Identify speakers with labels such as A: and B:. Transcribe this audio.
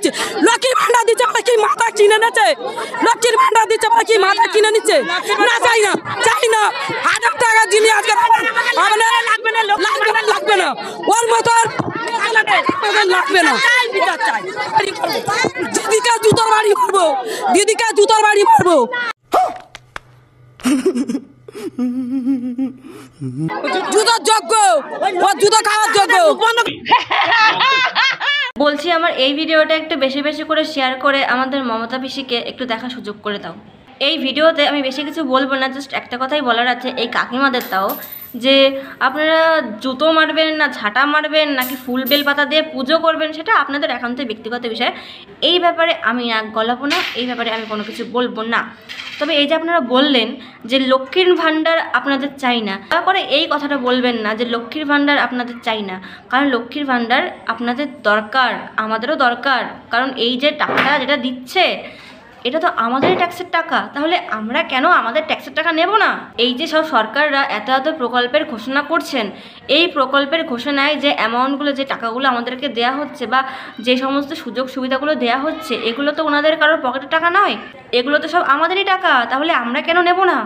A: নিচ্ছে। লক্ষ্মীর ভান্ডার দিচ্ছে বলে কি মাথা কিনে নিচ্ছে? লক্ষ্মীর ভান্ডার দিচ্ছে বলে কি মাথা কিনে নিচ্ছে? না চাই না, চাই না। 1000 টাকা যিনি আজকে লাগবে না, ওর মতন লাগবে না। দিদিকে জুতোর বাড়ি মারবো, দিদিকে জুতোর বাড়ি মারবো। জুতোর যোগ্য, ও জুতো খাওয়ার যোগ্য।
B: বলছি আমার এই ভিডিওটা একটু বেশি বেশি করে শেয়ার করে আমাদের মমতা পিসিকে একটু দেখার সুযোগ করে দাও। এই ভিডিওতে আমি বেশি কিছু বলবো না, জাস্ট একটা কথাই বলার আছে এই কাকিমাদের, তাও যে আপনারা জুতো মারবেন না ঝাঁটা মারবেন নাকি ফুল বেল পাতা দিয়ে পুজো করবেন সেটা আপনাদের একান্তই ব্যক্তিগত বিষয়। এই ব্যাপারে আমি নাক গলাবো না, এই ব্যাপারে আমি কোনো কিছু বলবো না। তবে এই যে আপনারা বললেন যে লক্ষ্মীর ভাণ্ডার আপনাদের চাই না, তারপরে এই কথাটা বলবেন না যে লক্ষ্মীর ভাণ্ডার আপনাদের চাই না, কারণ লক্ষ্মীর ভাণ্ডার আপনাদের দরকার, আমাদেরও দরকার। কারণ এই যে টাকাটা যেটা দিচ্ছে এটা তো আমাদের ট্যাক্সের টাকা, তাহলে আমরা কেন আমাদের ট্যাক্সের টাকা নেব না? এই যে সব সরকাররা এত এত প্রকল্পের ঘোষণা করছেন, এই প্রকল্পের ঘোষণায় যে অ্যামাউন্টগুলো, যে টাকাগুলো আমাদেরকে দেয়া হচ্ছে বা যে সমস্ত সুযোগ সুবিধাগুলো দেয়া হচ্ছে, এগুলো তো ওনাদের কারোর পকেটের টাকা নয়, এগুলো তো সব আমাদেরই টাকা, তাহলে আমরা কেন নেব না?